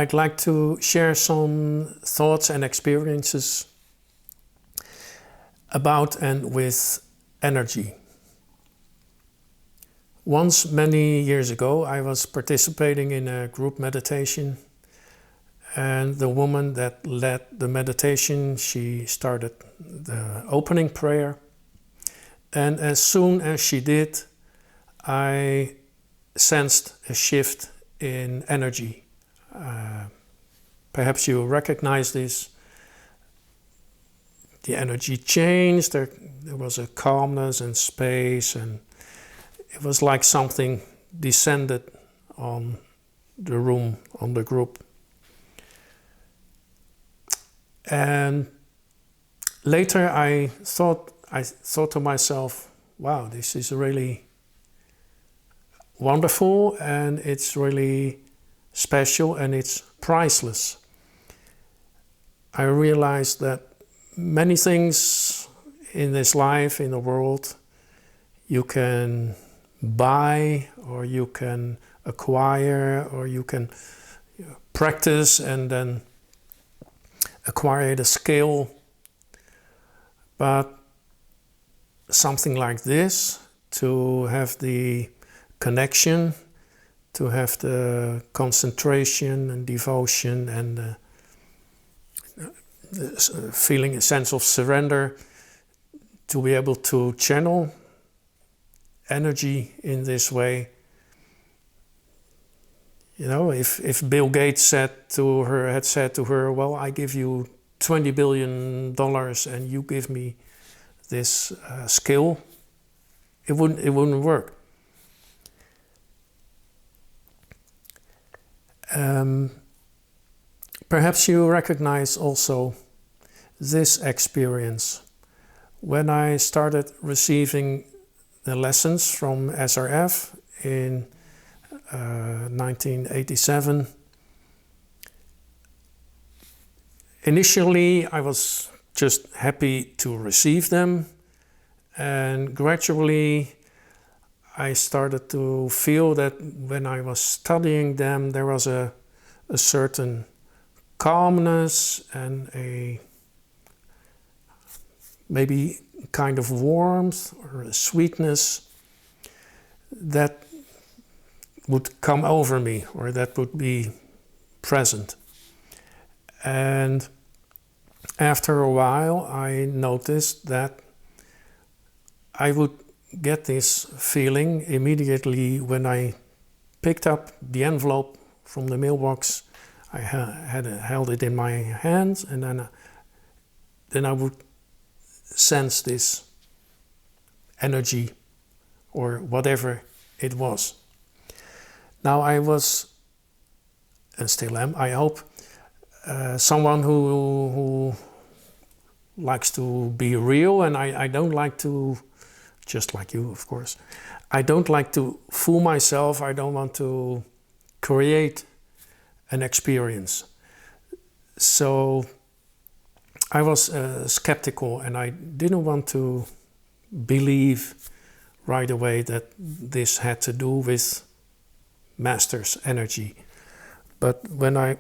I'd like to share some thoughts and experiences about and with energy. Once, many years ago, I was participating in a group meditation, and the woman that led the meditation, she started the opening prayer, and as soon as she did, I sensed a shift in energy. Perhaps you recognize this. The energy changed, there was a calmness and space, and it was like something descended on the room, on the group. And later I thought to myself, wow, this is really wonderful, and it's really special, and it's priceless. I realized that many things in this life, in the world, you can buy, or you can acquire, or you can practice and then acquire the skill. But something like this, to have the connection, to have the concentration and devotion and feeling a sense of surrender, to be able to channel energy in this way. You know, if Bill Gates had said to her, well, I give you $20 billion and you give me this skill, it wouldn't work. Perhaps you recognize also this experience. When I started receiving the lessons from SRF in 1987, initially I was just happy to receive them, and gradually I started to feel that when I was studying them, there was a certain calmness and a maybe kind of warmth or a sweetness that would come over me, or that would be present. And after a while, I noticed that I would get this feeling immediately when I picked up the envelope from the mailbox. I held it in my hands, and then I would sense this energy, or whatever it was. Now I was, and still am, I hope, someone who likes to be real, and I don't like to, just like you, of course, I don't like to fool myself. I don't want to create an experience. So I was skeptical, and I didn't want to believe right away that this had to do with Masters energy. But when I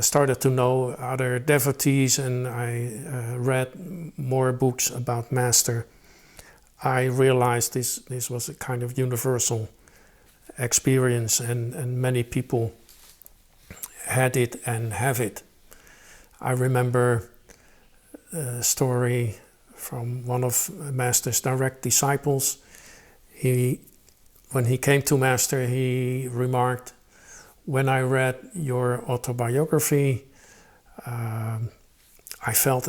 started to know other devotees, and I read more books about Master, I realized this was a kind of universal experience, and many people had it and have it. I remember a story from one of Master's direct disciples. When he came to Master, he remarked, when I read your autobiography, it felt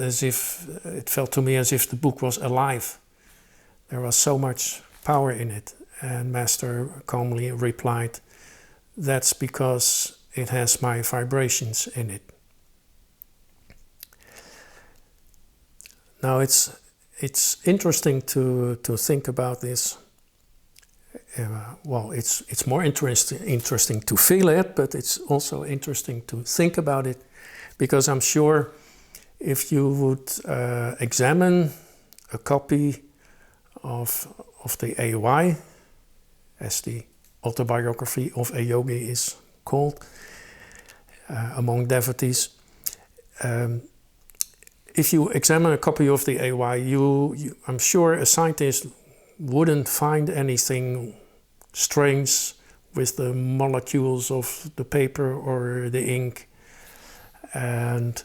to me as if the book was alive. There was so much power in it. And Master calmly replied, that's because it has my vibrations in it. Now it's interesting to think about this. Well, it's more interesting to feel it, but it's also interesting to think about it, because I'm sure if you would examine a copy of the AOI, as the autobiography of a yogi is called, among devotees. If you examine a copy of the AY, I'm sure a scientist wouldn't find anything strange with the molecules of the paper or the ink. And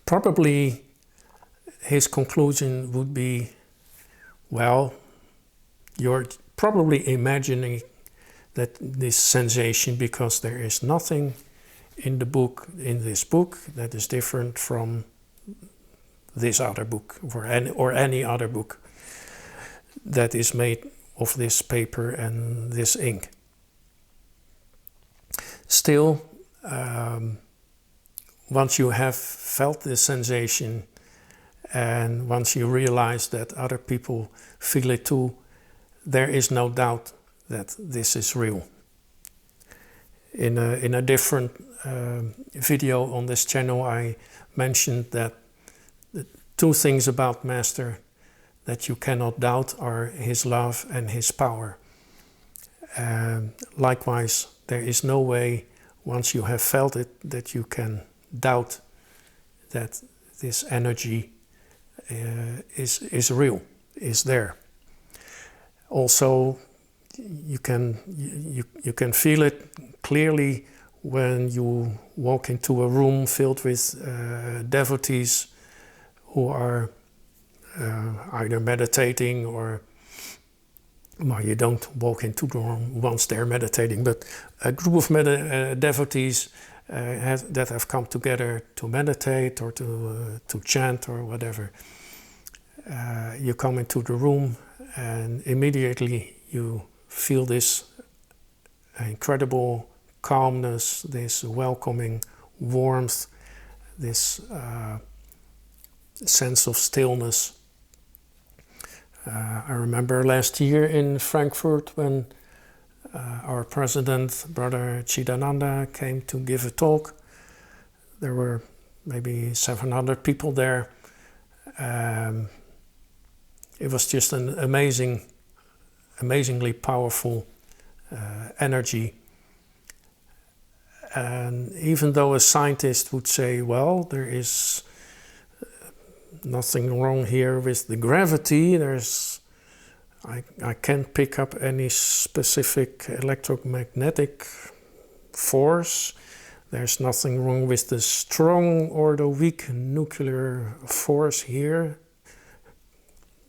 probably his conclusion would be, well, you're probably imagining that this sensation because there is nothing in this book that is different from this other book or any other book that is made of this paper and this ink. Still, once you have felt this sensation and once you realize that other people feel it too, there is no doubt that this is real. In a different video on this channel, I mentioned that the two things about Master that you cannot doubt are his love and his power. Likewise, there is no way, once you have felt it, that you can doubt that this energy is real, is there. Also, you can feel it clearly when you walk into a room filled with devotees who are either meditating or, well, you don't walk into the room once they're meditating, but a group of devotees that have come together to meditate or to chant or whatever. You come into the room and immediately you feel this incredible calmness, this welcoming warmth, this sense of stillness. I remember last year in Frankfurt when our president, Brother Yogananda, came to give a talk. There were maybe 700 people there. It was just an amazingly powerful energy. And even though a scientist would say, well, there is nothing wrong here with the gravity, I can't pick up any specific electromagnetic force. There's nothing wrong with the strong or the weak nuclear force here.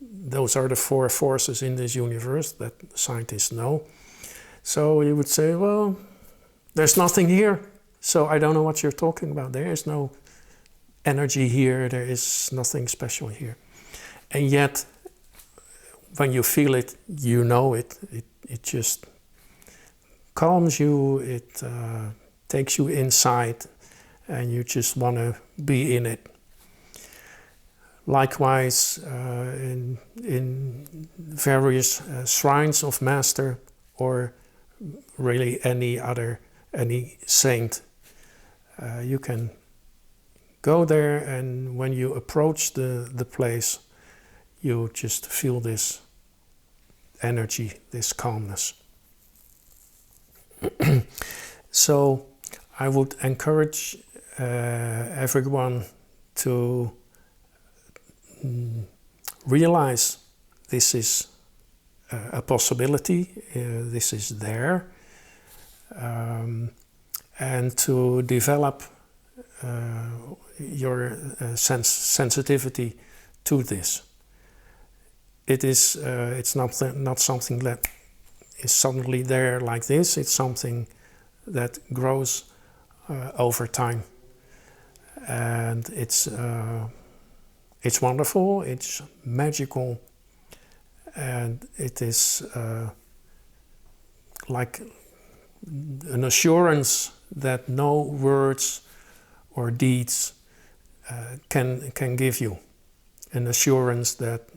Those are the four forces in this universe that scientists know. So you would say, well, there's nothing here, so I don't know what you're talking about. There is no energy here, there is nothing special here. And yet, when you feel it, you know it. It just calms you, it takes you inside, and you just want to be in it. Likewise, in various shrines of Master, or really any saint, you can go there, and when you approach the place, you just feel this energy, this calmness. So I would encourage everyone to realize this is a possibility, this is there, and to develop your sensitivity to this. It's not something that is suddenly there like this. It's something that grows over time, and it's wonderful. It's magical, and it is like an assurance that no words or deeds can give you. An assurance that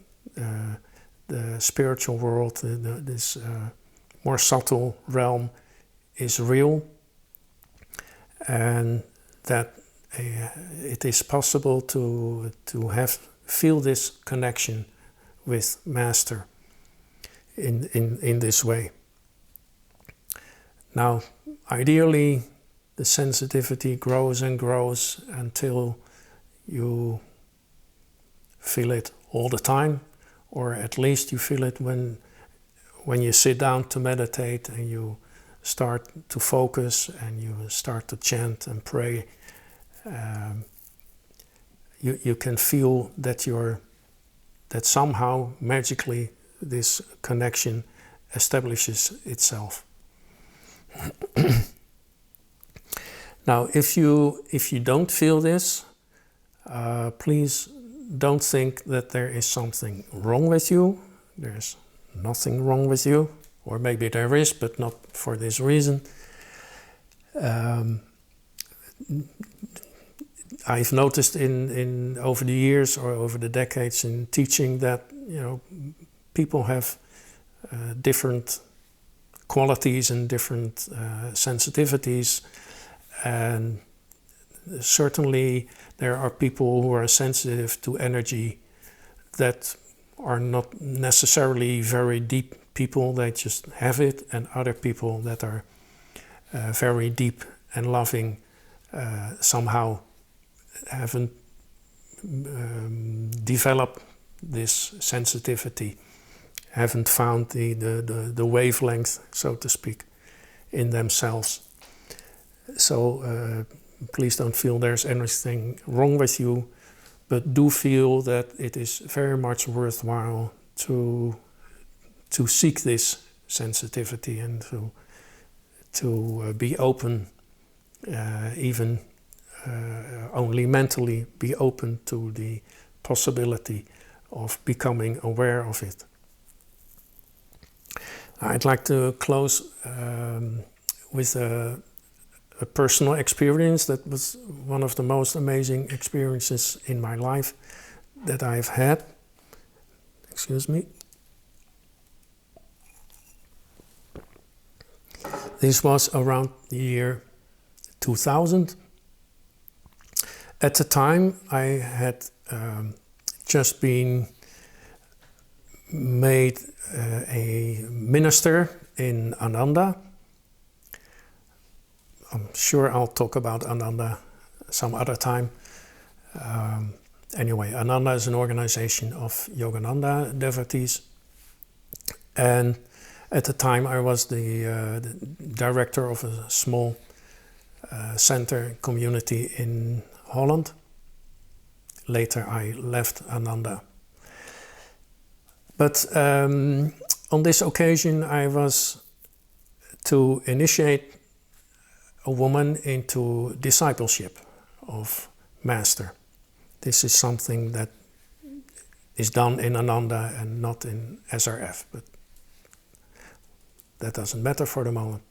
the spiritual world, this more subtle realm, is real, and that it is possible to feel this connection with Master in this way. Now, ideally, the sensitivity grows and grows until you feel it all the time, or at least you feel it when you sit down to meditate and you start to focus and you start to chant and pray. You can feel that that somehow magically this connection establishes itself. Now, if you don't feel this, please don't think that there is something wrong with you. There's nothing wrong with you, or maybe there is, but not for this reason. I've noticed in over the years or over the decades in teaching that people have different qualities and different sensitivities, and certainly there are people who are sensitive to energy that are not necessarily very deep people, they just have it, and other people that are very deep and loving somehow haven't developed this sensitivity, haven't found the wavelength, so to speak, in themselves. So please don't feel there's anything wrong with you, but do feel that it is very much worthwhile to seek this sensitivity and to be open, even only mentally be open to the possibility of becoming aware of it. I'd like to close with a personal experience that was one of the most amazing experiences in my life that I've had. Excuse me. This was around the year 2000. At the time, I had just been made a minister in Ananda. I'm sure I'll talk about Ananda some other time. Anyway, Ananda is an organization of Yogananda devotees. And at the time I was the director of a small center community in Holland. Later I left Ananda. But on this occasion I was to initiate a woman into discipleship of Master. This is something that is done in Ananda and not in SRF, but that doesn't matter for the moment.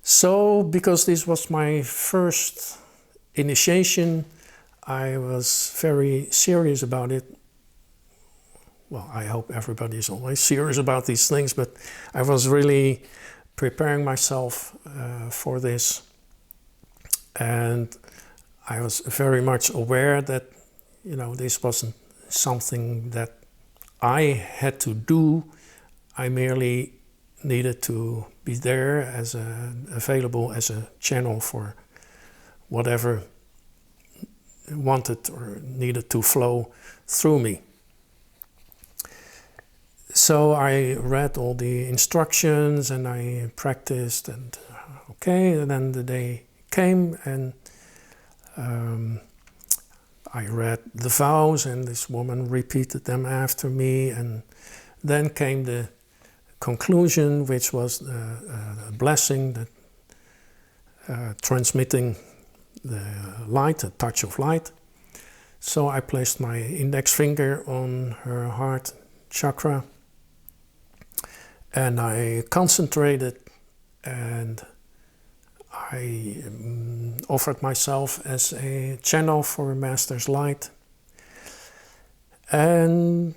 So, because this was my first initiation, I was very serious about it. Well, I hope everybody is always serious about these things, but I was really preparing myself for this, and I was very much aware that this wasn't something that I had to do. I merely needed to be there available as a channel for whatever wanted or needed to flow through me. So I read all the instructions and I practiced, and then the day came and I read the vows and this woman repeated them after me, and then came the conclusion, which was a blessing, that transmitting the light, a touch of light. So I placed my index finger on her heart chakra and I concentrated and I offered myself as a channel for Master's light. And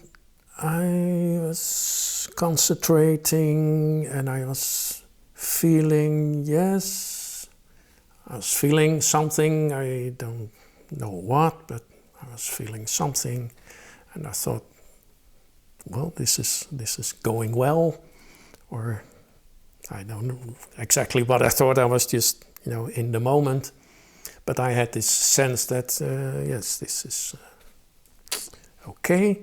I was concentrating and I was feeling, I was feeling something, I don't know what, but I was feeling something, and I thought, well, this is going well, or I don't know exactly what I thought. I was just, in the moment. But I had this sense that, yes, this is okay.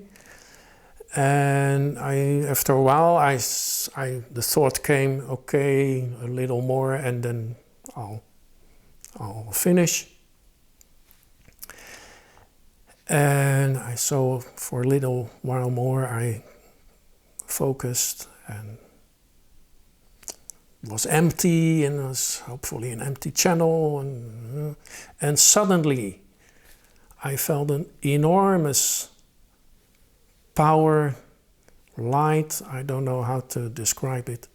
And after a while, the thought came, okay, a little more, and then I'll finish. And so for a little while more, I focused, and it was empty, and it was hopefully an empty channel, and suddenly I felt an enormous power, light, I don't know how to describe it,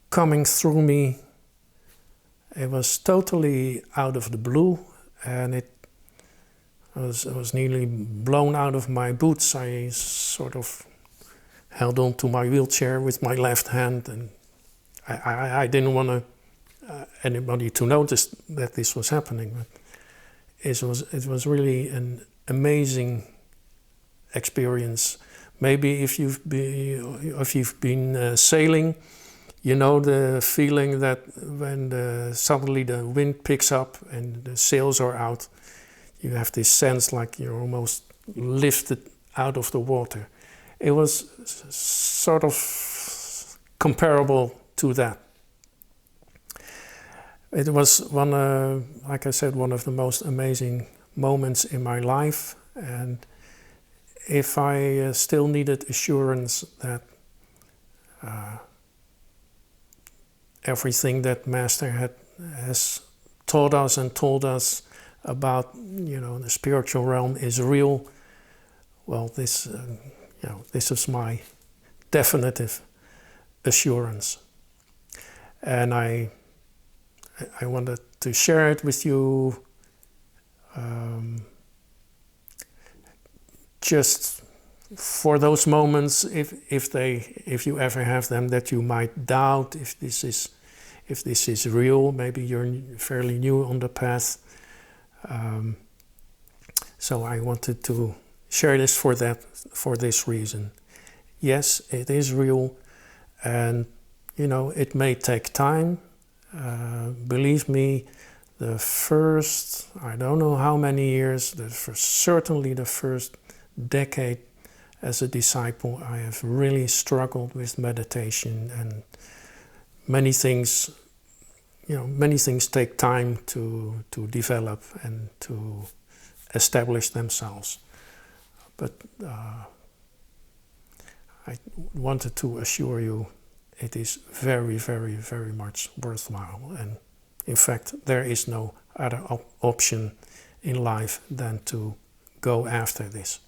coming through me. It was totally out of the blue, and it was nearly blown out of my boots. I sort of held on to my wheelchair with my left hand, and I didn't want anybody to notice that this was happening. But it was really an amazing experience. Maybe if you've been sailing, you know the feeling that when suddenly the wind picks up and the sails are out, you have this sense like you're almost lifted out of the water. It was sort of comparable to that. It was like I said, one of the most amazing moments in my life. And if I still needed assurance that everything that Master has taught us and told us about, the spiritual realm is real, well, this is my definitive assurance. And I wanted to share it with you, just for those moments, if you ever have them, that you might doubt if this is real. Maybe you're fairly new on the path. So I wanted to share this for this reason. Yes, it is real, and it may take time. Believe me, the first, I don't know how many years, certainly the first decade as a disciple, I have really struggled with meditation, and many things take time to develop and to establish themselves. But I wanted to assure you it is very, very, very much worthwhile. And in fact, there is no other option in life than to go after this.